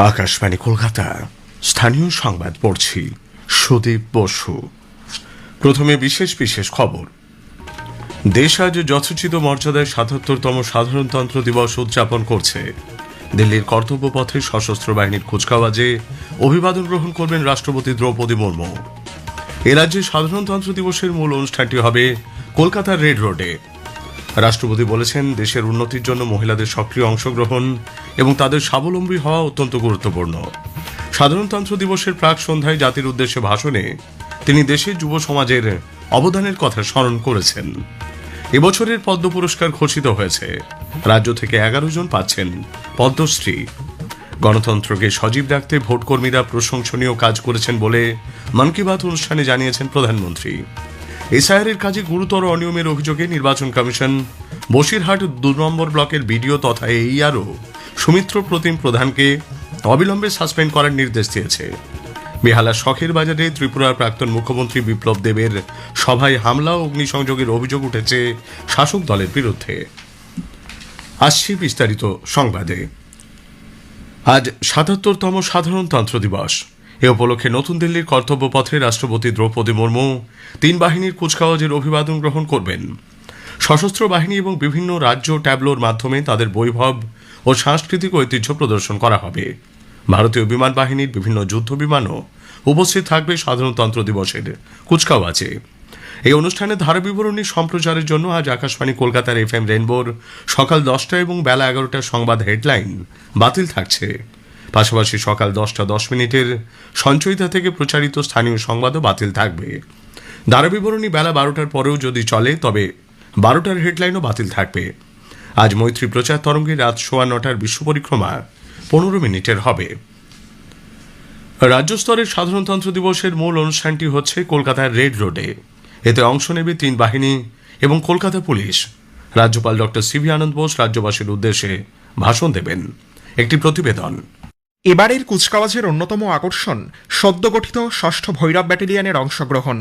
আকাশবাণী কলকাতা, স্থানীয় সংবাদ পড়ছি সুদীপ বসু। প্রথমে বিশেষ বিশেষ খবর। দেশ আজ যথোচিত মর্যাদায় ৭৭তম সাধারণতন্ত্র দিবস উদযাপন করছে। দিল্লির কর্তব্য পথে সশস্ত্র বাহিনীর কুচকাওয়াজে অভিবাদন গ্রহণ করবেন রাষ্ট্রপতি দ্রৌপদী মুর্মু। এ রাজ্যে সাধারণতন্ত্র দিবসের মূল অনুষ্ঠানটি হবে কলকাতার রেড রোডে। রাষ্ট্রপতি বলেছেন, দেশের উন্নতির জন্য মহিলাদের সক্রিয় অংশগ্রহণ এবং তাদের স্বাবলম্বী হওয়া অত্যন্ত গুরুত্বপূর্ণ। সাধারণতন্ত্র দিবসের প্রাক সন্ধ্যায় জাতির উদ্দেশ্যে ভাষণে তিনি দেশের যুব সমাজের অবদানের কথা স্মরণ করেছেন। এবছরের পদ্ম পুরস্কার ঘোষিত হয়েছে। রাজ্য থেকে 11 জন পাচ্ছেন পদ্মশ্রী। গণতন্ত্রকে সজীব রাখতে ভোটকর্মীরা প্রশংসনীয় কাজ করেছেন বলে মন কি বাত অনুষ্ঠানে জানিয়েছেন প্রধানমন্ত্রী। এসআইআর কাজে গুরুতর অনিয়মের অভিযোগে নির্বাচন কমিশন বসিরহাট 2 নম্বর ব্লকের বিডিও তথা এইআরও সুমিত্র প্রতিম প্রধানকে অবিলম্বে সাসপেন্ড করার নির্দেশ দিয়েছে। বেহালার শখের বাজারে ত্রিপুরার প্রাক্তন মুখ্যমন্ত্রী বিপ্লব দেবের সভায় হামলা ও অগ্নিসংযোগের অভিযোগ উঠেছে শাসক দলের বিরুদ্ধে। আসছি বিস্তারিত সংবাদে। আজ ৭৭তম সাধারণতন্ত্র দিবস। এ উপলক্ষে নতুন দিল্লির কর্তব্য পথে রাষ্ট্রপতি দ্রৌপদী মুর্মু 3 বাহিনীর কুচকাওয়াজের অভিবাদন গ্রহণ করবেন। সশস্ত্র বাহিনী এবং বিভিন্ন রাজ্য ট্যাবলোর মাধ্যমে তাদের বৈভব ও সাংস্কৃতিক ঐতিহ্য প্রদর্শন করা হবে। ভারতীয় বিমান বাহিনীর বিভিন্ন যুদ্ধ বিমানও উপস্থিত থাকবে সাধারণতন্ত্র দিবসের কুচকাওয়াজে। এই অনুষ্ঠানের ধারাবিবরণী সম্প্রচারের জন্য আজ আকাশবাণী কলকাতার FM রেনবোর সকাল 10টা এবং বেলা 11টার সংবাদ হেডলাইন বাতিল থাকছে। পাশাপাশি সকাল 10টা 10 মিনিটের সঞ্চয়িতা থেকে প্রচারিত স্থানীয় সংবাদও বাতিল থাকবে। ধারাবিবরণী বেলা 12টার পরেও যদি চলে তবে 12টার হেডলাইনও বাতিল থাকবে। আজ মৈত্রী প্রচার তরঙ্গে রাত 9:15টার বিশ্ব পরিক্রমা 15 মিনিটের হবে। রাজ্য স্তরের সাধারণতন্ত্র দিবসের মূল অনুষ্ঠানটি হচ্ছে কলকাতার রেড রোডে। এতে অংশ নেবে 3 বাহিনী এবং কলকাতা পুলিশ। রাজ্যপাল ডক্টর সিভি আনন্দ বোস রাজ্যবাসীর উদ্দেশ্যে ভাষণ দেবেন। একটি প্রতিবেদন। এবারের কুচকাওয়াজের অন্যতম আকর্ষণ সদ্য গঠিত ৬ষ্ঠ ভৈরব ব্যাটালিয়নের অংশগ্রহণ।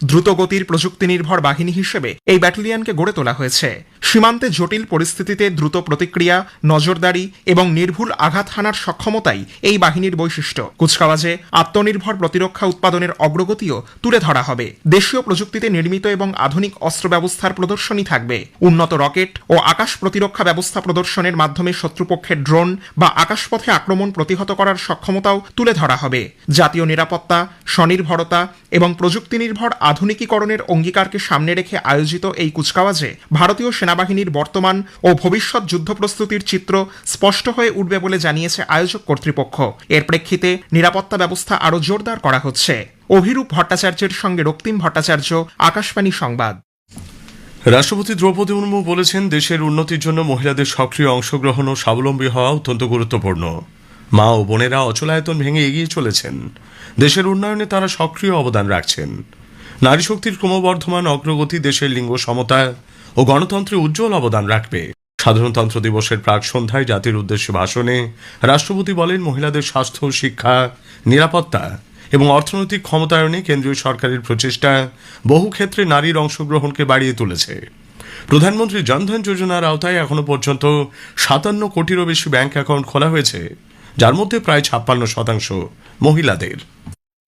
দ্রুতগতির প্রযুক্তি নির্ভর বাহিনী হিসেবে এই ব্যাটালিয়নকে গড়ে তোলা হয়েছে। সীমান্তে জটিল পরিস্থিতিতে দ্রুত প্রতিক্রিয়া, নজরদারি এবং নির্ভুল আঘাত হানার সক্ষমতাই এই বাহিনীর বৈশিষ্ট্য। কুচকাওয়াজে আত্মনির্ভর প্রতিরক্ষা উৎপাদনের অগ্রগতিও তুলে ধরা হবে। দেশীয় প্রযুক্তিতে নির্মিত এবং আধুনিক অস্ত্র ব্যবস্থার প্রদর্শনী থাকবে। উন্নত রকেট ও আকাশ প্রতিরক্ষা ব্যবস্থা প্রদর্শনের মাধ্যমে শত্রুপক্ষের ড্রোন বা আকাশপথে আক্রমণ প্রতিহত করার সক্ষমতাও তুলে ধরা হবে। জাতীয় নিরাপত্তা, স্বনির্ভরতা এবং প্রযুক্তি নির্ভর আধুনিকীকরণের অঙ্গীকারকে সামনে রেখে আয়োজিত এই কুচকাওয়াজে ভারতীয় সেনাবাহিনীর বর্তমান ও ভবিষ্যৎ যুদ্ধ প্রস্তুতির চিত্র স্পষ্ট হয়ে উঠবে বলে জানিয়েছে আয়োজক কর্তৃপক্ষ। এর প্রেক্ষিতে নিরাপত্তা ব্যবস্থা আরও জোরদার করা হচ্ছে। অভিরূপ ভট্টাচার্যের সঙ্গে রক্তিম ভট্টাচার্য, আকাশবাণী সংবাদ। রাষ্ট্রপতি দ্রৌপদী মুর্মু বলেছেন, দেশের উন্নতির জন্য মহিলাদের সক্রিয় অংশগ্রহণ ও স্বাবলম্বী হওয়া অত্যন্ত গুরুত্বপূর্ণ। মা ও বোনেরা অচলায়তন ভেঙে এগিয়ে চলেছেন। দেশের উন্নয়নে তারা সক্রিয় অবদান রাখছেন। নারী শক্তির ক্রমবর্ধমান অগ্রগতি দেশের লিঙ্গ সমতা ও গণতন্ত্রে উজ্জ্বল অবদান রাখবে। সাধারণতন্ত্র দিবসের প্রাক সন্ধ্যায় জাতির উদ্দেশ্যে ভাষণে রাষ্ট্রপতি বলেন, মহিলাদের স্বাস্থ্য, শিক্ষা, নিরাপত্তা এবং অর্থনৈতিক ক্ষমতায়নে কেন্দ্রীয় সরকারের প্রচেষ্টা বহু ক্ষেত্রে নারীর অংশগ্রহণকে বাড়িয়ে তুলেছে। প্রধানমন্ত্রী জনধন যোজনার আওতায় এখনো পর্যন্ত 57 কোটিরও বেশি ব্যাংক অ্যাকাউন্ট খোলা হয়েছে, যার মধ্যে প্রায় 56% মহিলাদের।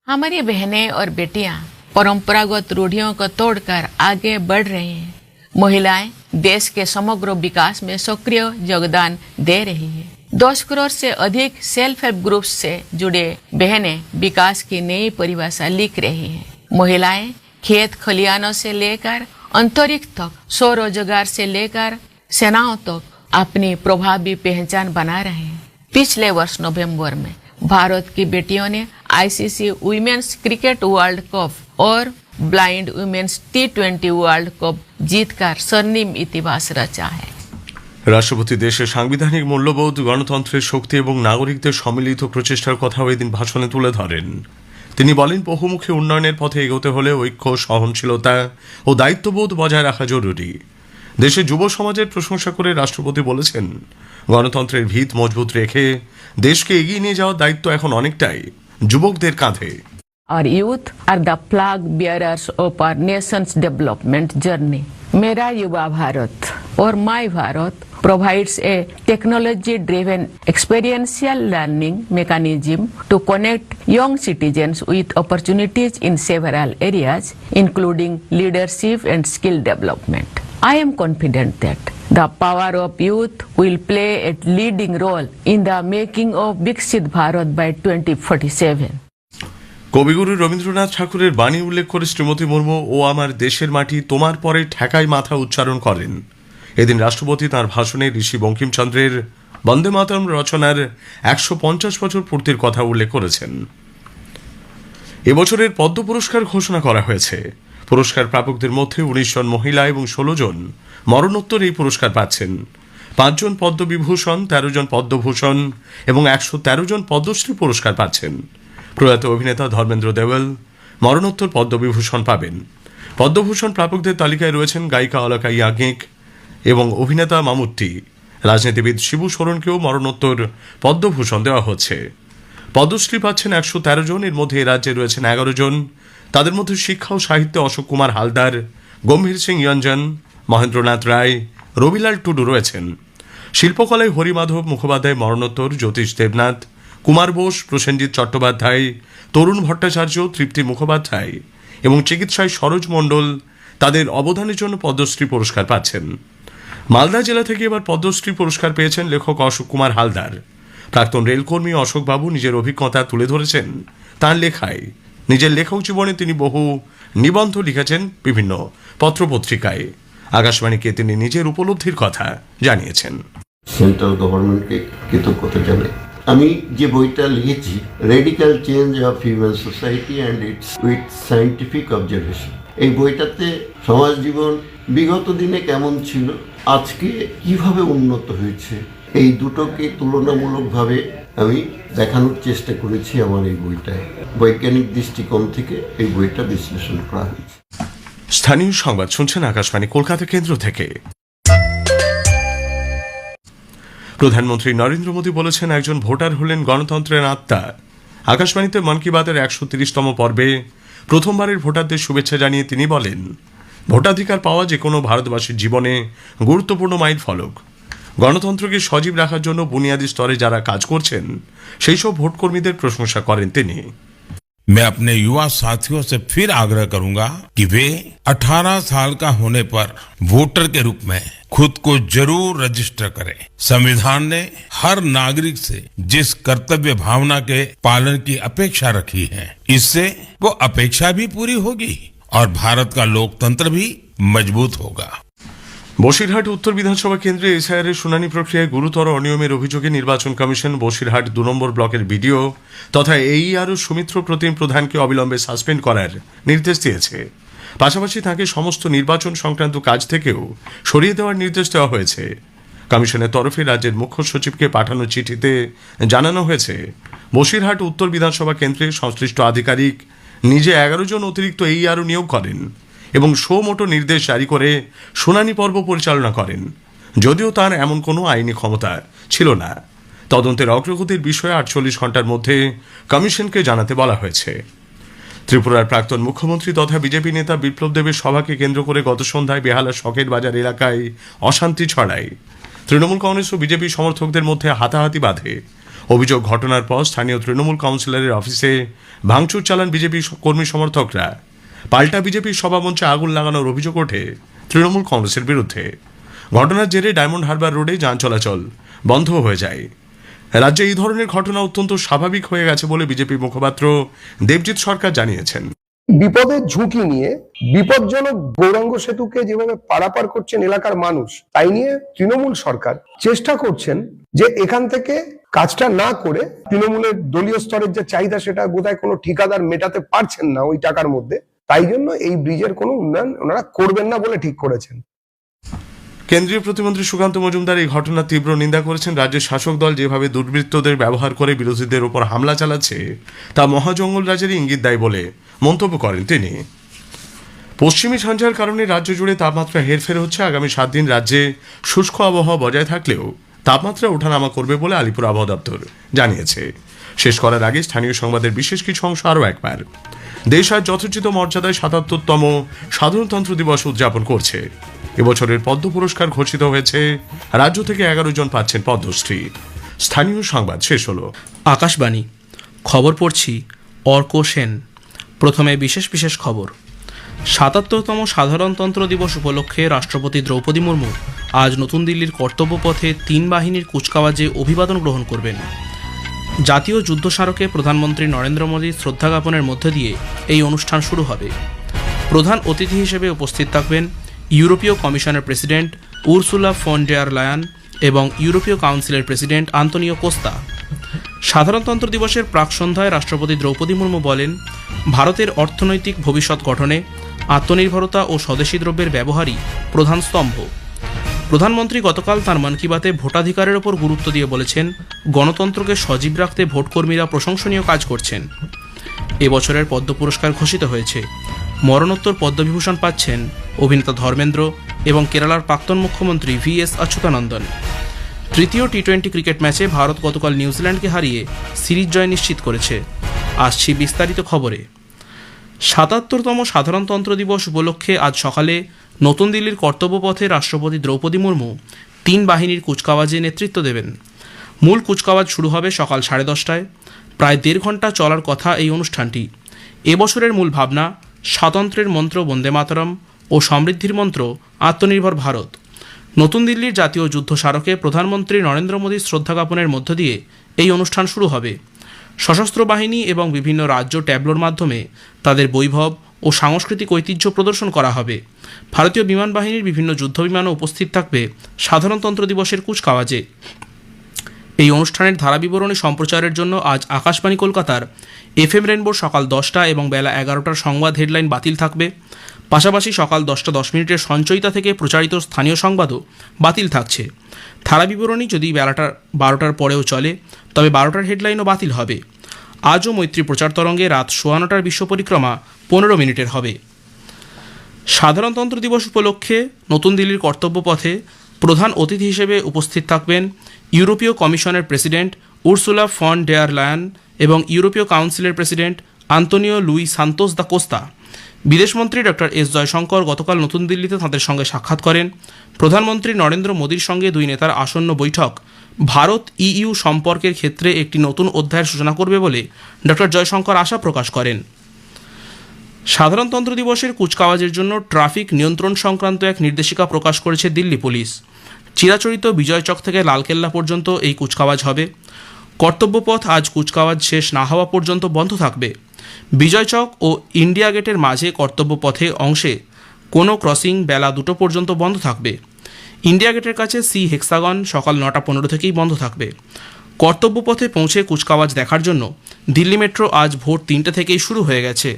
हमारी बहनें और बेटियां परंपरागत रूढ़ियों को तोड़कर आगे बढ़ रही हैं। महिलाएं देश के समग्र विकास में सक्रिय योगदान दे रही है। 10 करोड़ से अधिक सेल्फ हेल्प ग्रुप्स से जुड़े बहनें विकास की नई परिभाषा लिख रही हैं। महिलाएं खेत खलिहानों से लेकर अंतरिक्ष तक, स्वरोजगार से लेकर सेनाओं तक अपनी प्रभावी पहचान बना रहे हैं। पिछले वर्ष नवंबर में भारत की बेटियों ने ICC women's cricket world cup और blind women's T20 world cup जीतकर स्वर्णिम इतिहास रचा है। রাষ্ট্রপতি দেশের সাংবিধানিক মূল্যবোধ, গণতন্ত্রের শক্তি এবং নাগরিকদের সম্মিলিত প্রচেষ্টার কথাও এদিন ভাষণে তুলে ধরেন। তিনি বলেন, বহুমুখী উন্নয়নের পথে এগোতে হলে ঐক্য, সহনশীলতা ও দায়িত্ববোধ বজায় রাখা জরুরি। দেশের যুব সমাজের প্রশংসা করে রাষ্ট্রপতি বলেছেন, গণতন্ত্রের ভিত মজবুত রেখে দেশকে এগিয়ে নিয়ে যাওয়ার দায়িত্ব এখন অনেকটাই যুবকদের কাঁধে। Our youth are the flag bearers of our nation's development journey. मेरा युवा भारत और my Bharat provides a technology-driven experiential learning mechanism to connect young citizens with opportunities in several areas, including leadership and skill development. I am confident that the power of youth will play a leading role in the making of Viksit Bharat by 2047. কবিগুরু রবীন্দ্রনাথ ঠাকুরের বাণী উল্লেখ করে শ্রীমতী মুর্মু ও আমার দেশের মাটি তোমার পরে ঠেকাই মাথা উচ্চারণ করেন। এদিন রাষ্ট্রপতি তাঁর ভাষণে ঋষি বঙ্কিমচন্দ্রের বন্দে মাতরম রচনার 150 বছর পূর্তির কথা উল্লেখ করেছেন। এবছরের পদ্ম পুরস্কার ঘোষণা করা হয়েছে। পুরস্কার প্রাপকদের মধ্যে 19 জন মহিলা এবং 16 জন মরণোত্তর এই পুরস্কার পাচ্ছেন। 5 জন পদ্মবিভূষণ, 13 জন পদ্মভূষণ এবং 113 জন পদ্মশ্রী পুরস্কার পাচ্ছেন। প্রয়াত অভিনেতা ধর্মেন্দ্র দেওয়াল মরণোত্তর পদ্মবিভূষণ পাবেন। পদ্মভূষণ প্রাপকদের তালিকায় রয়েছেন গায়িকা অলকা ইয়াজ্ঞিক এবং অভিনেতা মামুট্টি। রাজনীতিবিদ শিবু সোরেনকেও মরণোত্তর পদ্মভূষণ দেওয়া হচ্ছে। পদ্মশ্রী পাচ্ছেন 113 জন, এর মধ্যে রাজ্যে রয়েছেন 11 জন। তাদের মধ্যে শিক্ষা ও সাহিত্যে অশোক কুমার হালদার, গম্ভীর সিং ইয়ঞ্জন, মহেন্দ্রনাথ রায়, রবিলাল টুডু রয়েছেন। শিল্পকলায় হরিমাধব মুখোপাধ্যায় মরণোত্তর, জ্যোতিষ দেবনাথ, কুমার বোস, প্রসেনজিৎ চট্টোপাধ্যায়, তরুণ ভট্টাচার্য, তৃপ্তি মুখোপাধ্যায় এবং চিকিৎসায় সরোজ মণ্ডল তাদের অবদানের জন্য পদ্মশ্রী পুরস্কার পাচ্ছেন। মালদা জেলা থেকে এবার পদ্মশ্রী পুরস্কার পেয়েছেন লেখক অশোক কুমার হালদার। প্রাক্তন রেলকর্মী অশোকবাবু নিজের অভিজ্ঞতা তুলে ধরেছেন তাঁর লেখায়। নিজের লেখক জীবনে তিনি বহু নিবন্ধ লিখেছেন বিভিন্ন পত্রপত্রিকায়। আকাশবাণীকে তিনি নিজের উপলব্ধির কথা জানিয়েছেন। সেন্ট্রাল গভর্নমেন্টকে কৃতজ্ঞতা জানাই। আমি যে বইটা লিখেছি, radical change of human society and it's with scientific observation, এই বইটাতে সমাজ জীবন বিগত দিনে কেমন ছিল, আজকে কিভাবে উন্নত হয়েছে, এই দুটোকে তুলনামূলকভাবে আমি দেখানোর চেষ্টা করেছি আমার এই বইটায়। বৈজ্ঞানিক দৃষ্টিকোণ থেকে এই বইটা বিশ্লেষণ করা হয়েছে। স্থানীয় সংবাদ শুনছেন আকাশবাণী কলকাতা কেন্দ্র থেকে। প্রধানমন্ত্রী নরেন্দ্র মোদী বলেছেন, একজন ভোটার হলেন গণতন্ত্রের আত্মা। আকাশবাণীতে মন কি বাতের 130তম পর্বে প্রথমবারের ভোটারদের শুভেচ্ছা জানিয়ে তিনি বলেন, ভোটাধিকার পাওয়া যে কোনো ভারতবাসীর জীবনে গুরুত্বপূর্ণ মাইল ফলক। গণতন্ত্রকে সজীব রাখার জন্য বুনিয়াদী স্তরে যারা কাজ করছেন সেই সব ভোটকর্মীদের প্রশংসা করেন তিনি। मैं अपने युवा साथियों से फिर आग्रह करूंगा कि वे 18 साल का होने पर वोटर के रूप में खुद को जरूर रजिस्टर करें। संविधान ने हर नागरिक से जिस कर्तव्य भावना के पालन की अपेक्षा रखी है, इससे वो अपेक्षा भी पूरी होगी और भारत का लोकतंत्र भी मजबूत होगा। বসিরহাট উত্তর বিধানসভা কেন্দ্রে এসআইআর এর শুনানি প্রক্রিয়ায় গুরুতর অনিয়মের অভিযোগে নির্বাচন কমিশন বসিরহাট 2 নম্বর ব্লকের বিডিও তথা এইআরও সুমিত্র প্রতিম প্রধানকে অবিলম্বে সাসপেন্ড করার নির্দেশ দিয়েছে। পাশাপাশি তাঁকে সমস্ত নির্বাচন সংক্রান্ত কাজ থেকেও সরিয়ে দেওয়ার নির্দেশ দেওয়া হয়েছে। কমিশনের তরফে রাজ্যের মুখ্য সচিবকে পাঠানো চিঠিতে জানানো হয়েছে, বসিরহাট উত্তর বিধানসভা কেন্দ্রে সংশ্লিষ্ট আধিকারিক নিজে 11 জন অতিরিক্ত এইআরও নিয়োগ করেন এবং মোটো নির্দেশ জারি করে শুনানি পর্ব পরিচালনা করেন, যদিও তার এমন কোনো আইনি ক্ষমতা ছিল না। তদন্তের অগ্রগতির বিষয়ে 48 ঘন্টার মধ্যে কমিশনকে জানাতে বলা হয়েছে। ত্রিপুরার প্রাক্তন মুখ্যমন্ত্রী তথা বিজেপি নেতা বিপ্লব দেবের সভাকে কেন্দ্র করে গত সন্ধ্যায় বেহালা শখের বাজার এলাকায় অশান্তি ছড়ায়। তৃণমূল কংগ্রেস ও বিজেপি সমর্থকদের মধ্যে হাতাহাতি বাধে। অভিযোগ, ঘটনার পর স্থানীয় তৃণমূল কাউন্সিলরের অফিসে ভাঙচুর চালান বিজেপি কর্মী সমর্থকরা। পাল্টা বিজেপির সভামঞ্চে আগুন লাগানোর অভিযোগ ওঠে তৃণমূল কংগ্রেসের বিরুদ্ধে। ঘটনার জেরে ডায়মন্ড হারবার রোডে যান চলাচল বন্ধ হয়ে যায়। রাজ্যে এই ধরনের ঘটনা অত্যন্ত স্বাভাবিক হয়ে গেছে বলে বিজেপি মুখপাত্র দেবজিৎ সরকার জানিয়েছেন। বিপদের ঝুঁকি নিয়ে বিপজ্জনক গৌরাঙ্গ সেতুকে যেভাবে পারাপার করছেন এলাকার মানুষ, তাই নিয়ে তৃণমূল সরকার চেষ্টা করছেন যে এখান থেকে কাজটা না করে তৃণমূলের দলীয় স্তরের যে চাহিদা সেটা বোধহয় কোনো ঠিকাদার মেটাতে পারছেন না ওই টাকার মধ্যে, তাই জন্য এই ব্রিজের কোনো উন্নয়ন ওনারা করবেন না বলে ঠিক করেছেন। কেন্দ্রীয় প্রতিমন্ত্রী সুকান্ত মজুমদার এই ঘটনার তীব্র নিন্দা করেছেন। রাজ্যের শাসক দল যেভাবে দুর্বৃত্তদের ব্যবহার করে বিরোধীদের উপর হামলা চালাচ্ছে তা মহাজঙ্গল রাজের ইঙ্গিত দেয় বলে মন্তব্য করেন তিনি। পশ্চিমী ঝঞ্ঝার কারণে রাজ্য জুড়ে তাপমাত্রা হেরফের হচ্ছে। আগামী 7 দিন রাজ্যে শুষ্ক আবহাওয়া বজায় থাকলেও তাপমাত্রা ওঠানামা করবে বলে আলিপুর আবহাওয়া দপ্তর জানিয়েছে। শেষ করার আগে স্থানীয় সংবাদের বিশেষ কিছু অংশ আরও একবার। দেশ আজ যথোচিত মর্যাদায় 77তম সাধারণতন্ত্র দিবস উদযাপন করছে। এবছরের পদ্ম পুরস্কার ঘোষিত হয়েছে, রাজ্য থেকে 11 জন পাচ্ছেন পদ্মশ্রী। স্থানীয় সংবাদ শেষ হলো। আকাশবাণী খবর পড়ছি অর্ক সেন। প্রথমে বিশেষ বিশেষ খবর। ৭৭তম সাধারণতন্ত্র দিবস উপলক্ষে রাষ্ট্রপতি দ্রৌপদী মুর্মু আজ নতুন দিল্লির কর্তব্য পথে 3 বাহিনীর কুচকাওয়াজে অভিবাদন গ্রহণ করবেন। জাতীয় যুদ্ধ স্মারকে প্রধানমন্ত্রী নরেন্দ্র মোদী শ্রদ্ধা জ্ঞাপনের মধ্য দিয়ে এই অনুষ্ঠান শুরু হবে। প্রধান অতিথি হিসেবে উপস্থিত থাকবেন ইউরোপীয় কমিশনের প্রেসিডেন্ট উর্সুলা ফন ডেয়ার লায়ান এবং ইউরোপীয় কাউন্সিলের প্রেসিডেন্ট আন্তোনিও কোস্তা। সাধারণতন্ত্র দিবসের প্রাক সন্ধ্যায় রাষ্ট্রপতি দ্রৌপদী মুর্মু বলেন, ভারতের অর্থনৈতিক ভবিষ্যৎ গঠনে আত্মনির্ভরতা ও স্বদেশী দ্রব্যের ব্যবহারই প্রধান স্তম্ভ। প্রধানমন্ত্রী গতকাল তাঁর মন কি বাতে ভোটাধিকারের ওপর গুরুত্ব দিয়ে বলেছেন, গণতন্ত্রকে সজীব রাখতে ভোটকর্মীরা প্রশংসনীয় কাজ করছেন। এবছরের পদ্ম পুরস্কার ঘোষিত হয়েছে। মরণোত্তর পদ্মবিভূষণ পাচ্ছেন অভিনেতা ধর্মেন্দ্র এবং কেরালার প্রাক্তন মুখ্যমন্ত্রী VS অচ্যুতানন্দন। তৃতীয় টি20 ক্রিকেট ম্যাচে ভারত গতকাল নিউজিল্যান্ডকে হারিয়ে সিরিজ জয় নিশ্চিত করেছে। আসছি বিস্তারিত খবরে। ৭৭তম সাধারণতন্ত্র দিবস উপলক্ষে আজ সকালে নতুন দিল্লির কর্তব্যপথে রাষ্ট্রপতি দ্রৌপদী মুর্মু 3 বাহিনীর কুচকাওয়াজে নেতৃত্ব দেবেন। মূল কুচকাওয়াজ শুরু হবে সকাল 10:30টায়। প্রায় 1.5 ঘন্টা চলার কথা এই অনুষ্ঠানটি। এবছরের মূল ভাবনা স্বাতন্ত্র্যের মন্ত্র বন্দে মাতরম ও সমৃদ্ধির মন্ত্র আত্মনির্ভর ভারত। নতুন দিল্লির জাতীয় যুদ্ধ স্মারকে প্রধানমন্ত্রী নরেন্দ্র মোদীর শ্রদ্ধা জ্ঞাপনের মধ্য দিয়ে এই অনুষ্ঠান শুরু হবে। সশস্ত্র বাহিনী এবং বিভিন্ন রাজ্য ট্যাবলোর মাধ্যমে তাদের বৈভব ও সাংস্কৃতিক ঐতিহ্য প্রদর্শন করা হবে। ভারতীয় বিমান বাহিনীর বিভিন্ন যুদ্ধবিমানও উপস্থিত থাকবে সাধারণতন্ত্র দিবসের কুচকাওয়াজে। এই অনুষ্ঠানের ধারাবিবরণী সম্প্রচারের জন্য আজ আকাশবাণী কলকাতার FM রেনবোর সকাল 10টা এবং বেলা 11টার সংবাদ হেডলাইন বাতিল থাকবে। পাশাপাশি সকাল 10:10 সঞ্চয়িতা থেকে প্রচারিত স্থানীয় সংবাদও বাতিল থাকছে। ধারাবিবরণী যদি বেলা 12টার পরেও চলে, তবে 12টার হেডলাইনও বাতিল হবে। আজও মৈত্রী প্রচার তরঙ্গে রাত 9:15টার বিশ্ব পরিক্রমা 15 মিনিটের হবে। সাধারণতন্ত্র দিবস উপলক্ষে নতুন দিল্লির কর্তব্য পথে প্রধান অতিথি হিসেবে উপস্থিত থাকবেন ইউরোপীয় কমিশনের প্রেসিডেন্ট উর্সুলা ফন ডেয়ার লায়ান এবং ইউরোপীয় কাউন্সিলের প্রেসিডেন্ট আন্তোনিও লুই সান্তোস দা কোস্তা। বিদেশমন্ত্রী ডক্টর এস জয়শঙ্কর গতকাল নতুন দিল্লিতে তাঁদের সঙ্গে সাক্ষাৎ করেন। প্রধানমন্ত্রী নরেন্দ্র মোদীর সঙ্গে দুই নেতার আসন্ন বৈঠক ভারত EU সম্পর্কের ক্ষেত্রে একটি নতুন অধ্যায়ের সূচনা করবে বলে ডক্টর জয়শঙ্কর আশা প্রকাশ করেন। সাধারণতন্ত্র দিবসের কুচকাওয়াজের জন্য ট্রাফিক নিয়ন্ত্রণ সংক্রান্ত এক নির্দেশিকা প্রকাশ করেছে দিল্লি পুলিশ। চিরাচরিত বিজয় চক থেকে লালকেল্লা পর্যন্ত এই কুচকাওয়াজ হবে। কর্তব্যপথ আজ কুচকাওয়াজ শেষ না হওয়া পর্যন্ত বন্ধ থাকবে। বিজয় চক ও ইন্ডিয়া গেটের মাঝে কর্তব্যপথে অংশে কোনো ক্রসিং বেলা 2টো পর্যন্ত বন্ধ থাকবে। ইন্ডিয়া গেটের কাছে সি হেক্সাগন সকাল 9:15 থেকেই বন্ধ থাকবে। কর্তব্যপথে পৌঁছে কুচকাওয়াজ দেখার জন্য দিল্লি মেট্রো আজ ভোর 3টে থেকেই শুরু হয়ে গেছে।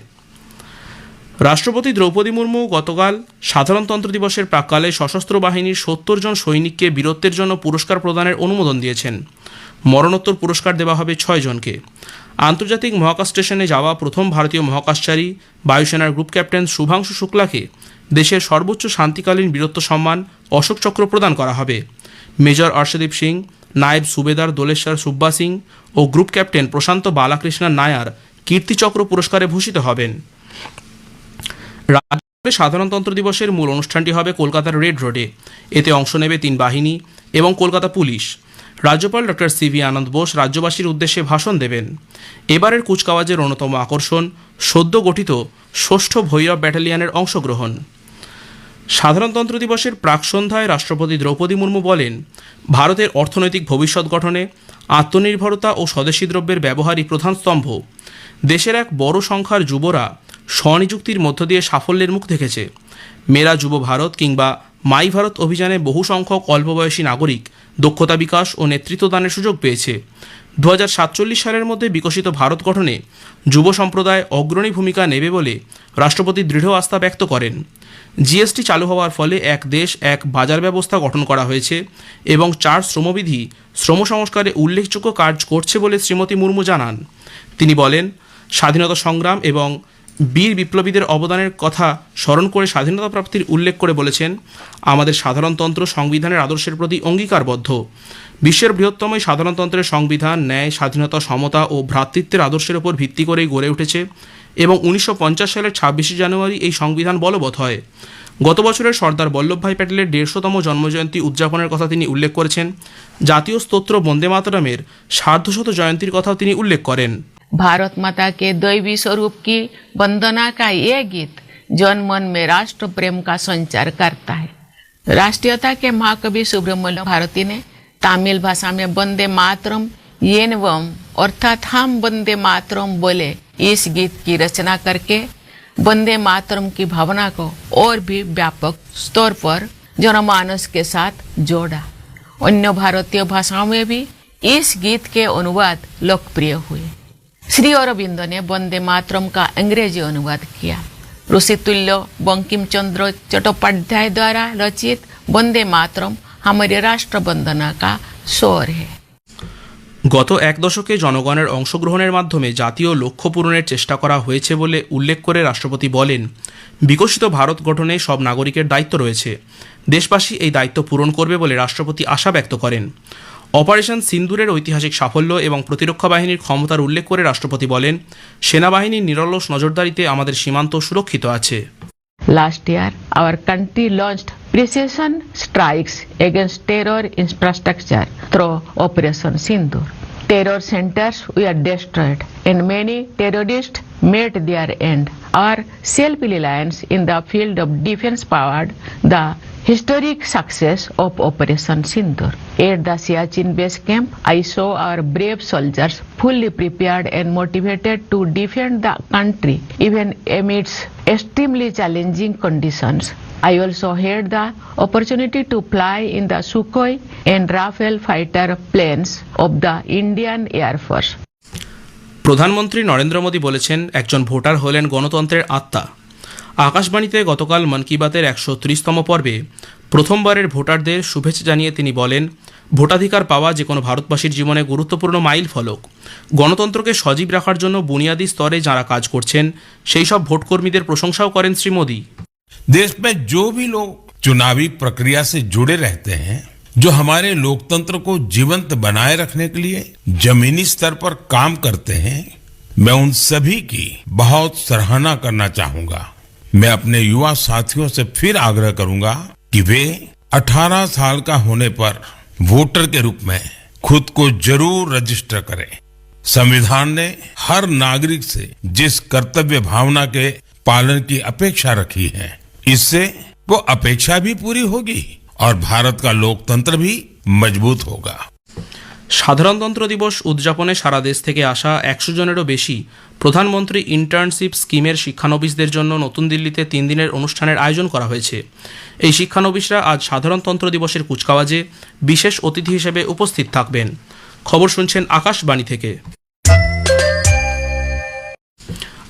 রাষ্ট্রপতি দ্রৌপদী মুর্মু গতকাল সাধারণতন্ত্র দিবসের প্রাক্কালে সশস্ত্র বাহিনীর 70 জন সৈনিককে বীরত্বের জন্য পুরস্কার প্রদানের অনুমোদন দিয়েছেন। মরণোত্তর পুরস্কার দেওয়া হবে 6 জনকে। আন্তর্জাতিক মহাকাশ স্টেশনে যাওয়া প্রথম ভারতীয় মহাকাশচারী বায়ুসেনার গ্রুপ ক্যাপ্টেন শুভাংশু শুক্লাকে দেশের সর্বোচ্চ শান্তিকালীন বীরত্ব সম্মান অশোক চক্র প্রদান করা হবে। মেজর অর্শদীপ সিং, নায়েব সুবেদার দোলেশ্বর সুব্বা সিং ও গ্রুপ ক্যাপ্টেন প্রশান্ত বালাকৃষ্ণন নায়ার কীর্তিচক্র পুরস্কারে ভূষিত হবেন। রাজ্যে সাধারণতন্ত্র দিবসের মূল অনুষ্ঠানটি হবে কলকাতার রেড রোডে। এতে অংশ নেবে 3 বাহিনী এবং কলকাতা পুলিশ। রাজ্যপাল ডক্টর CV আনন্দ বোস রাজ্যবাসীর উদ্দেশ্যে ভাষণ দেবেন। এবারের কুচকাওয়াজের অন্যতম আকর্ষণ সদ্য গঠিত 6ষ্ঠ ভৈরব ব্যাটালিয়নের অংশগ্রহণ। সাধারণতন্ত্র দিবসের প্রাক সন্ধ্যায় রাষ্ট্রপতি দ্রৌপদী মুর্মু বলেন, ভারতের অর্থনৈতিক ভবিষ্যৎ গঠনে আত্মনির্ভরতা ও স্বদেশী দ্রব্যের ব্যবহারই প্রধান স্তম্ভ। দেশের এক বড় সংখ্যার যুবরা স্বনিযুক্তির মধ্য দিয়ে সাফল্যের মুখ দেখেছে। মেরা যুব ভারত কিংবা মাই ভারত অভিযানে বহু সংখ্যক অল্পবয়সী নাগরিক দক্ষতা বিকাশ ও নেতৃত্বদানের সুযোগ পেয়েছে। 2047 সালের মধ্যে বিকশিত ভারত গঠনে যুব সম্প্রদায় অগ্রণী ভূমিকা নেবে বলে রাষ্ট্রপতি দৃঢ় আস্থা ব্যক্ত করেন। GST চালু হওয়ার ফলে এক দেশ এক বাজার ব্যবস্থা গঠন করা হয়েছে এবং 4 শ্রমবিধি শ্রম সংস্কারে উল্লেখযোগ্য কাজ করছে বলে শ্রীমতী মুর্মু জানান। তিনি বলেন, স্বাধীনতা সংগ্রাম এবং বীর বিপ্লবীদের অবদানের কথা স্মরণ করে স্বাধীনতা প্রাপ্তির উল্লেখ করে বলেছেন, আমাদের সাধারণতন্ত্র সংবিধানের আদর্শের প্রতি অঙ্গীকারবদ্ধ। বিশ্বের বৃহত্তম এই সাধারণতন্ত্রের সংবিধান ন্যায়, স্বাধীনতা, সমতা ও ভ্রাতৃত্বের আদর্শের ওপর ভিত্তি করেই গড়ে উঠেছে এবং 1950 সালের 26শে জানুয়ারি এই সংবিধান বলবৎ হয়। গত বছরের সর্দার বল্লভভাই প্যাটেলের 150তম জন্মজয়ন্তী উদযাপনের কথা তিনি উল্লেখ করেছেন। জাতীয় স্তোত্র বন্দে মাতরমের 150 জয়ন্তীর কথাও তিনি উল্লেখ করেন। भारत माता के दैवी स्वरूप की वंदना का ये गीत जन मन में राष्ट्र प्रेम का संचार करता है। राष्ट्रीयता के महाकवि सुब्रमण्य भारती ने तमिल भाषा में वंदे मातरम येनवम अर्थात हम वंदे मातरम बोले इस गीत की रचना करके वंदे मातरम की भावना को और भी व्यापक स्तर पर जनमानस के साथ जोड़ा। अन्य भारतीय भाषाओं में भी इस गीत के अनुवाद लोकप्रिय हुए। श्री अरविंदो ने वंदे मातरम का अंग्रेजी अनुवाद किया। ऋषितुल्य बंकिम चंद्र चट्टोपाध्याय द्वारा रचित वंदे मातरम हमारी राष्ट्र वंदना का स्वर है। গত এক দশকে জনগণের অংশগ্রহণের মাধ্যমে জাতীয় লক্ষ্য পূরণের চেষ্টা করা হয়েছে বলে উল্লেখ করে রাষ্ট্রপতি বলেন, বিকশিত ভারত গঠনে সব নাগরিকের দায়িত্ব রয়েছে। দেশবাসী এই দায়িত্ব পূরণ করবে বলে রাষ্ট্রপতি আশা ব্যক্ত করেন। অপারেশন সিন্দুরের ঐতিহাসিক সাফল্য এবং প্রতিরক্ষা বাহিনীর ক্ষমতার উল্লেখ করে রাষ্ট্রপতি বলেন, সেনাবাহিনীর নিরলস নজরদারিতে আমাদের সীমান্ত সুরক্ষিত আছে। Last year, our country launched precision strikes against terror infrastructure through Operation Sindoor. Terror centers were destroyed and many terrorists met their end. Our self-reliance in the field of defense powered the historic success of Operation Sindoor. At the Siachen base camp, I saw our brave soldiers fully prepared and motivated to defend the country even amidst extremely challenging conditions. I also had the opportunity to fly in the Sukhoi and Rafale fighter planes of the Indian Air Force. প্রধানমন্ত্রী নরেন্দ্র মোদী বলেছেন, একজন voter হলেন গণতন্ত্রের আত্মা। আকাশবাণীতে গতকাল মন কি বাতের 130তম পর্বে প্রথমবারের ভোটারদের শুভেচ্ছা জানিয়ে তিনি বলেন, ভোটাধিকার পাওয়া যে কোনো ভারতবাসীর জীবনে গুরুত্বপূর্ণ মাইল ফলক। গণতন্ত্রকে সজীব রাখার জন্য বুনিয়াদী স্তরে যারা কাজ করছেন সেই সব ভোটকর্মীদের প্রশংসাও করেন শ্রী মোদী। देश में जो भी लोग चुनावी प्रक्रिया से जुड़े रहते हैं, जो हमारे लोकतंत्र को जीवंत बनाए रखने के लिए जमीनी स्तर पर काम करते हैं, मैं उन सभी की बहुत सराहना करना चाहूंगा। मैं अपने युवा साथियों से फिर आग्रह करूंगा कि वे 18 साल का होने पर वोटर के रूप में खुद को जरूर रजिस्टर करें। संविधान ने हर नागरिक से जिस कर्तव्य भावना के पालन की अपेक्षा रखी है, इससे वो अपेक्षा भी पूरी होगी और भारत का लोकतंत्र भी मजबूत होगा। সাধারণতন্ত্র দিবস উদযাপনে সারা দেশ থেকে আসা 100 জনেরও বেশি প্রধানমন্ত্রী ইন্টার্নশিপ স্কিমের শিক্ষানবিশদের জন্য নতুন দিল্লিতে 3 দিনের অনুষ্ঠানের আয়োজন করা হয়েছে। এই শিক্ষানবিশরা আজ সাধারণতন্ত্র দিবসের কুচকাওয়াজে বিশেষ অতিথি হিসেবে উপস্থিত থাকবেন। খবর শুনছেন আকাশবাণী থেকে।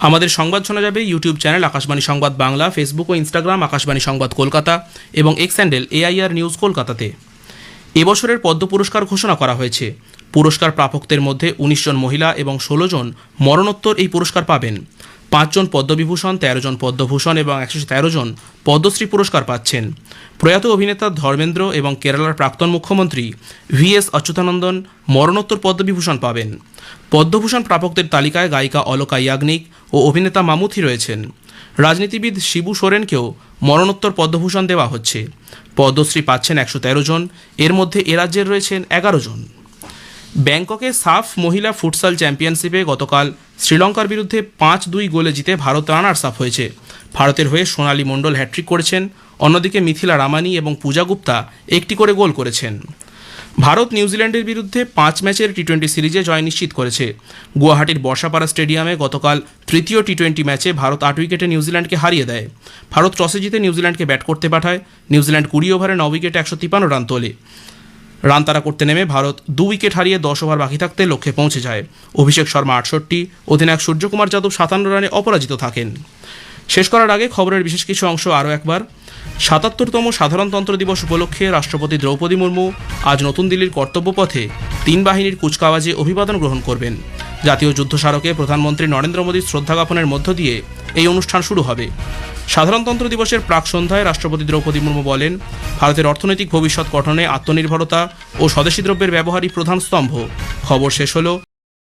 আমাদের সংবাদ শোনা যাবে ইউটিউব চ্যানেল আকাশবাণী সংবাদ বাংলা, ফেসবুক ও ইনস্টাগ্রাম আকাশবাণী সংবাদ কলকাতা এবং এক্স হ্যান্ডেল AIR নিউজ কলকাতাতে। এবছরের পদ্ম পুরস্কার ঘোষণা করা হয়েছে। পুরস্কার প্রাপকদের মধ্যে 19 জন মহিলা এবং 16 জন মরণোত্তর এই পুরস্কার পাবেন। 5 জন পদ্মবিভূষণ, 13 জন পদ্মভূষণ এবং 113 জন পদ্মশ্রী পুরস্কার পাচ্ছেন। প্রয়াত অভিনেতা ধর্মেন্দ্র এবং কেরালার প্রাক্তন মুখ্যমন্ত্রী VS অচ্যুতানন্দন মরণোত্তর পদ্মবিভূষণ পাবেন। পদ্মভূষণ প্রাপকদের তালিকায় গায়িকা অলকা ইয়াগনিক ও অভিনেতা মামুথি রয়েছেন। রাজনীতিবিদ শিবু সোরেনকেও মরণোত্তর পদ্মভূষণ দেওয়া হচ্ছে। পদ্মশ্রী পাচ্ছেন 113 জন, এর মধ্যে এ রাজ্যের রয়েছেন 11 জন। ব্যাংককে সাফ মহিলা ফুটসাল চ্যাম্পিয়নশিপে গতকাল শ্রীলঙ্কার বিরুদ্ধে 5-2 গোলে জিতে ভারত রানার্স আপ হয়েছে। ভারতের হয়ে সোনালী মণ্ডল হ্যাট্রিক করেছেন, অন্যদিকে মিথিলা রামানি এবং পূজা গুপ্তা একটি করে গোল করেছেন। ভারত নিউজিল্যান্ডের বিরুদ্ধে 5 ম্যাচের টি20 সিরিজে জয় নিশ্চিত করেছে। গুয়াহাটির বর্ষাপাড়া স্টেডিয়ামে গতকাল তৃতীয় টি20 ম্যাচে ভারত 8 উইকেটে নিউজিল্যান্ডকে হারিয়ে দেয়। ভারত টসে জিতে নিউজিল্যান্ডকে ব্যাট করতে পাঠায়। নিউজিল্যান্ড 20 ওভারে 9 উইকেটে 153 রান তোলে। রান তাড়া করতে নেমে ভারত 2 উইকেট হারিয়ে 10 ওভার বাকি থাকতে লক্ষ্যে পৌঁছে যায়। অভিষেক শর্মা 68, অধিনায়ক সূর্যকুমার যাদব 57 রানে অপরাজিত থাকেন। শেষ করার আগে খবরের বিশেষ কিছু অংশ আরও একবার। 77তম সাধারণতন্ত্র দিবস উপলক্ষে রাষ্ট্রপতি দ্রৌপদী মুর্মু আজ নতুন দিল্লির কর্তব্যপথে 3 বাহিনীর কুচকাওয়াজে অভিবাদন গ্রহণ করবেন। জাতীয় যুদ্ধ স্মারকে প্রধানমন্ত্রী নরেন্দ্র মোদীর শ্রদ্ধা জ্ঞাপনের মধ্য দিয়ে এই অনুষ্ঠান শুরু হবে। সাধারণতন্ত্র দিবসের প্রাক সন্ধ্যায় রাষ্ট্রপতি দ্রৌপদী মুর্মু বলেন, ভারতের অর্থনৈতিক ভবিষ্যৎ গঠনে আত্মনির্ভরতা ও স্বদেশী দ্রব্যের ব্যবহারই প্রধান স্তম্ভ। খবর শেষ হলো।